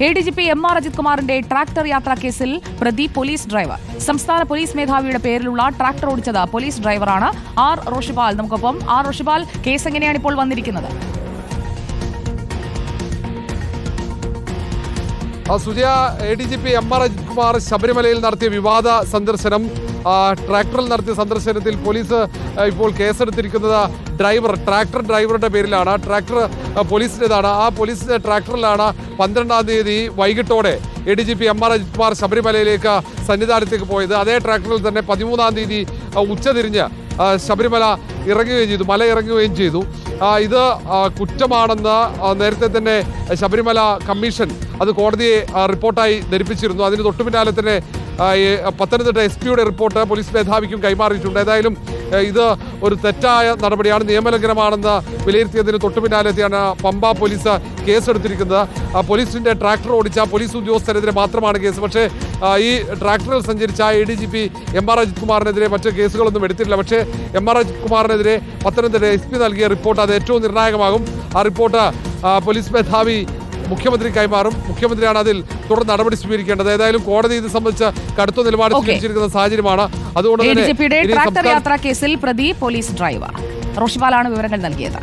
ADGP MR Ajith കുമാറിന്റെ tractor യാത്രാ കേസിൽ പ്രതി പോലീസ് ഡ്രൈവർ. സംസ്ഥാന പോലീസ് മേധാവിയുടെ പേരിലുള്ള ട്രാക്ടർ ഓടിച്ചത് പോലീസ് ഡ്രൈവറാണ് ആർ റോഷിപാൽ. നമുക്കൊപ്പം ആർ റോഷിപാൽ, കേസ് എങ്ങനെയാണ് ഇപ്പോൾ വന്നിരിക്കുന്നത്? സുജയ, ADGP MR അജിത് കുമാർ ശബരിമലയിൽ നടത്തിയ വിവാദ സന്ദർശനം, ട്രാക്ടറിൽ നടത്തിയ സന്ദർശനത്തിൽ പോലീസ് ഇപ്പോൾ കേസെടുത്തിരിക്കുന്നത് ട്രാക്ടർ ഡ്രൈവറുടെ പേരിലാണ്. ട്രാക്ടർ പോലീസിൻ്റെതാണ്. ആ പോലീസിന്റെ ട്രാക്ടറിലാണ് 12-ാം തീയതി വൈകിട്ടോടെ ADGP MR അജിത് കുമാർ ശബരിമലയിലേക്ക് സന്നിധാനത്തേക്ക് പോയത്. അതേ ട്രാക്ടറിൽ തന്നെ 13-ാം തീയതി ഉച്ചതിരിഞ്ഞ് ശബരിമല മല ഇറങ്ങുകയും ചെയ്തു. ഇത് കുറ്റമാണെന്ന് നേരത്തെ തന്നെ ശബരിമല കമ്മീഷൻ അത് കോടതിയെ റിപ്പോർട്ടായി ധരിപ്പിച്ചിരുന്നു. അതിന് തൊട്ടു പിന്നാലെ തന്നെ പത്തനംതിട്ട SP-യുടെ റിപ്പോർട്ട് പോലീസ് മേധാവിക്കും കൈമാറിയിട്ടുണ്ട്. ഏതായാലും ഇത് ഒരു തെറ്റായ നടപടിയാണ്, നിയമലംഘനമാണെന്ന് വിലയിരുത്തിയതിന് തൊട്ടു പിന്നാലെത്തിയാണ് പമ്പ പോലീസ് കേസെടുത്തിരിക്കുന്നത്. പോലീസിന്റെ ട്രാക്ടർ ഓടിച്ച പോലീസ് ഉദ്യോഗസ്ഥരെതിരെ മാത്രമാണ് കേസ്. പക്ഷേ ഈ ട്രാക്ടറിൽ സഞ്ചരിച്ച ADGP MR അജിത് കുമാറിനെതിരെ മറ്റ് കേസുകളൊന്നും എടുത്തിട്ടില്ല. പക്ഷേ MR അജിത് കുമാറിനെതിരെ പത്തനംതിട്ട SP നൽകിയ റിപ്പോർട്ട് അത് ഏറ്റവും നിർണായകമാകും. ആ റിപ്പോർട്ട് പോലീസ് മേധാവി മുഖ്യമന്ത്രി കൈമാറും. മുഖ്യമന്ത്രിയാണ് അതിൽ തുടർ നടപടി സ്വീകരിക്കേണ്ടത്. ഏതായാലും കോടതി ഇത് സംബന്ധിച്ച് കടുത്ത നിലപാട് സ്വീകരിച്ചിരിക്കുന്ന സാഹചര്യമാണ്. അതുകൊണ്ട് തന്നെ ട്രാക്ടർ യാത്രാ കേസിൽ പ്രതി പോലീസ് ഡ്രൈവർ റോഷിപാലാണ് വിവരങ്ങൾ നൽകിയത്.